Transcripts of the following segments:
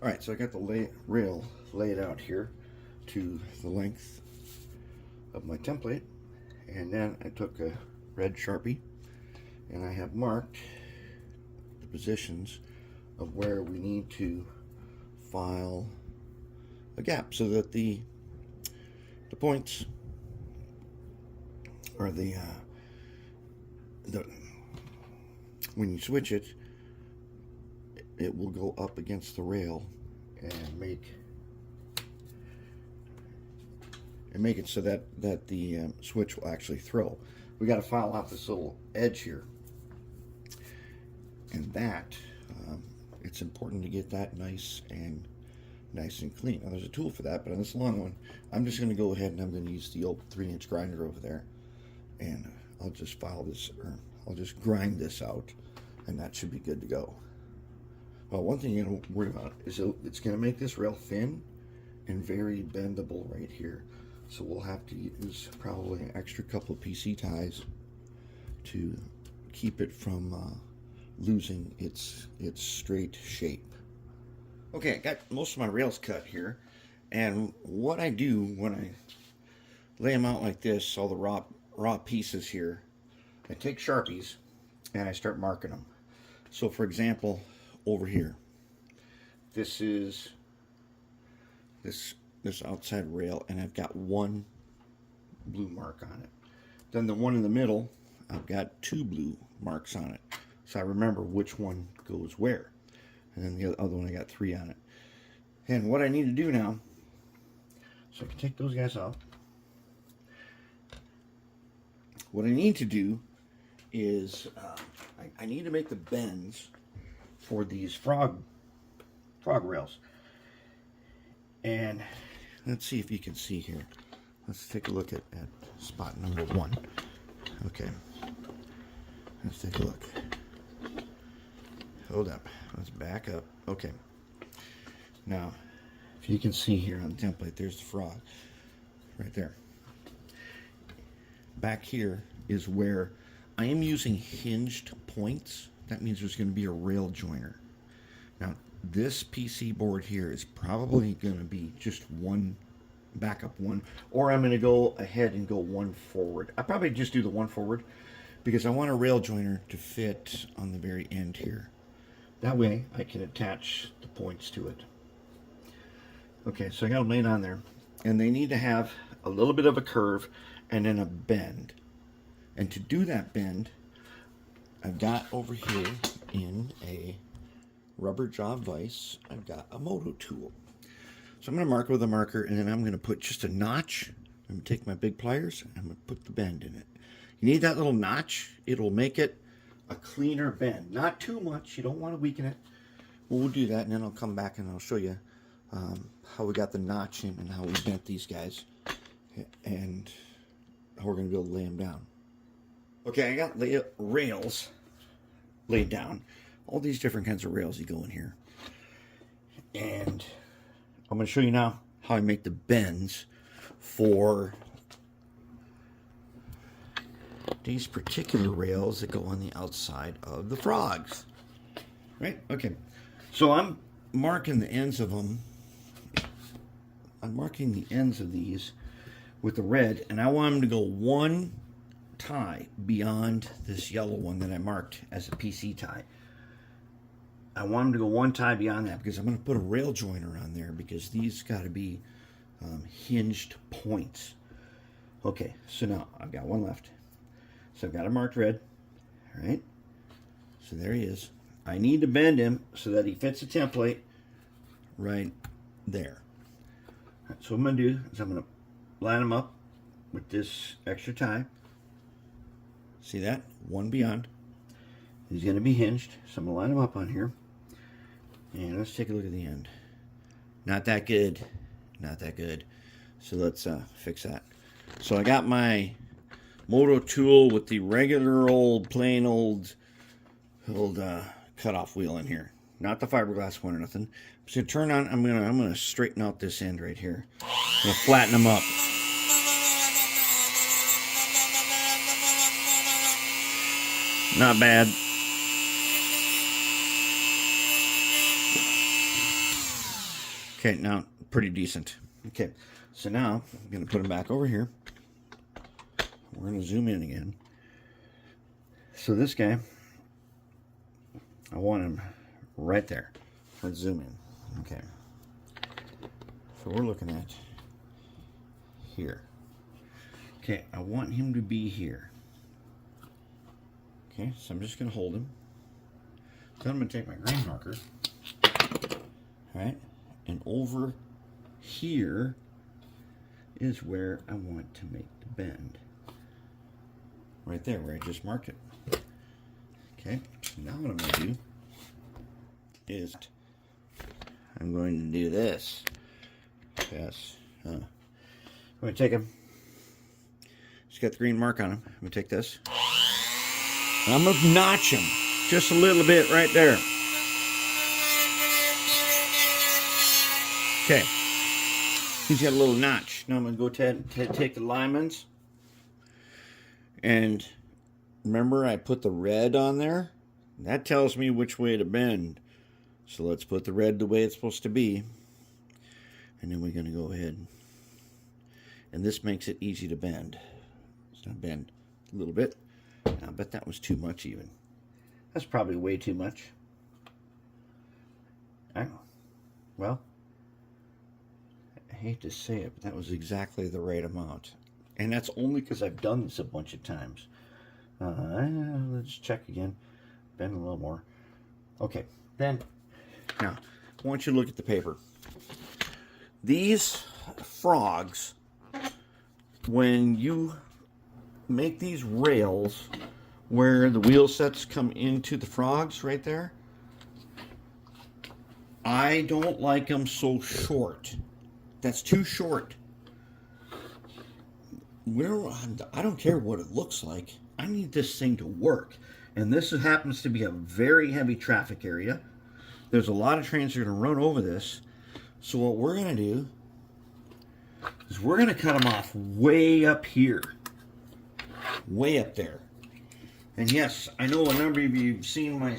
Alright, so I got the rail laid out here to the length of my template, and then I took a red Sharpie and I have marked the positions of where we need to file a gap so that the points or the when you switch it, it will go up against the rail and make it so that the switch will actually throw. We got to file out this little edge here, and that it's important to get that nice and clean. Now there's a tool for that, but on this long one, I'm just going to go ahead and I'm going to use the old 3-inch grinder over there, and I'll just file this, or I'll just grind this out, and that should be good to go. Well, one thing you got to worry about is it's going to make this rail thin and very bendable right here. So we'll have to use probably an extra couple of PC ties to keep it from losing its straight shape. Okay, I got most of my rails cut here, and what I do when I lay them out like this, all the raw pieces here, I take Sharpies and I start marking them. So for example, over here, this is this outside rail, and I've got one blue mark on it. Then the one in the middle, I've got 2 blue marks on it, so I remember which one goes where. And then the other one, I got 3 on it. And what I need to do now, so I can take those guys out. What I need to do is I need to make the bends for these frog rails. And let's see if you can see here. Let's take a look at spot number 1. Okay, let's take a look. Hold up, let's back up. Okay, now if you can see here on the template, there's the frog right there. Back here is where I am using hinged points. That means there's going to be a rail joiner. Now this PC board here is probably going to be just one backup one, or I'm going to go ahead and go one forward. I probably just do the one forward because I want a rail joiner to fit on the very end here. That way I can attach the points to it. Okay, so I got them laid on there, and they need to have a little bit of a curve and then a bend. And to do that bend, I've got over here in a rubber jaw vise, I've got a moto tool. So I'm going to mark with a marker, and then I'm going to put just a notch. I'm going to take my big pliers and I'm going to put the bend in it. You need that little notch. It'll make it a cleaner bend. Not too much. You don't want to weaken it. Well, we'll do that, and then I'll come back and I'll show you how we got the notch in and how we bent these guys, and how we're going to be able to lay them down. Okay, I got rails laid down. All these different kinds of rails you go in here. And I'm going to show you now how I make the bends for these particular rails that go on the outside of the frogs. Right? Okay. So I'm marking the ends of them. I'm marking the ends of these with the red, and I want them to go one tie beyond this yellow one that I marked as a PC tie. I want them to go one tie beyond that because I'm going to put a rail joiner on there, because these got to be hinged points. Okay, so now I've got one left. So I've got it marked red. All right. So there he is. I need to bend him so that he fits the template right there. Right, so what I'm going to do is I'm going to line him up with this extra tie. See that? One beyond. He's going to be hinged. So I'm going to line him up on here. And let's take a look at the end. Not that good. Not that good. So let's fix that. So I got my moto tool with the regular old, plain old cutoff wheel in here. Not the fiberglass one or nothing. I'm just gonna turn on. I'm gonna straighten out this end right here. I'm gonna flatten them up. Not bad. Okay, now pretty decent. Okay, so now I'm going to put him back over here. We're going to zoom in again. So this guy, I want him right there. Let's zoom in. Okay. So we're looking at here. Okay, I want him to be here. Okay, so I'm just going to hold him. Then I'm going to take my grain marker. Alright, and over here is where I want to make the bend. Right there, where I just marked it. Okay, so now what I'm going to do is I'm going to do this. Yes. I'm going to take him. He's got the green mark on him. I'm going to take this. And I'm going to notch him just a little bit right there. Okay. He's got a little notch. Now I'm going to go take the lineman's. And remember I put the red on there? That tells me which way to bend. So let's put the red the way it's supposed to be. And then we're going to go ahead. And this makes it easy to bend. So bend a little bit. I bet that was too much even. That's probably way too much. I don't know. Well, I hate to say it, but that was exactly the right amount. And that's only because I've done this a bunch of times. Let's check again. Bend a little more. Okay, bend. Now, I want you to look at the paper. These frogs, when you make these rails where the wheel sets come into the frogs right there, I don't like them so short. That's too short. I don't care what it looks like. I need this thing to work. And this happens to be a very heavy traffic area. There's a lot of trains that are going to run over this. So what we're going to do is we're going to cut them off way up here. Way up there. And yes, I know a number of you have seen my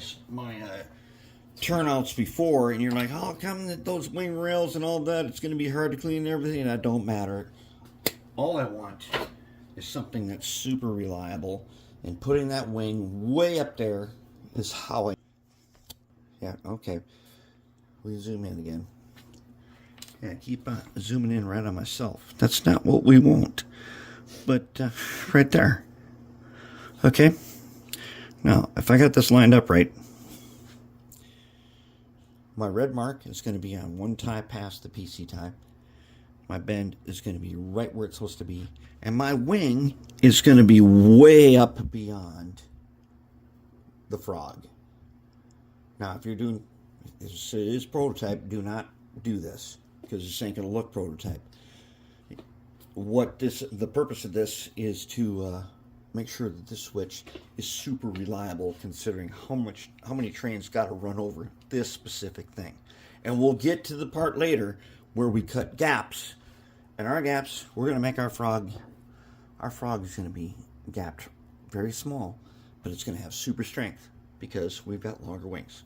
turnouts before, and you're like, oh, come those wing rails and all that, it's going to be hard to clean and everything. That don't matter. All I want is something that's super reliable, and putting that wing way up there is how I... Yeah, okay. We zoom in again. Yeah, keep zooming in right on myself. That's not what we want. But right there. Okay. Now, if I got this lined up right, my red mark is going to be on one tie past the PC tie. My bend is going to be right where it's supposed to be. And my wing is going to be way up beyond the frog. Now, if you're doing, it is prototype, do not do this, because this ain't going to look prototype. The purpose of this is to make sure that this switch is super reliable, considering how many trains got to run over this specific thing. And we'll get to the part later where we cut gaps. And our gaps, we're going to make our frog is going to be gapped very small, but it's going to have super strength because we've got longer wings.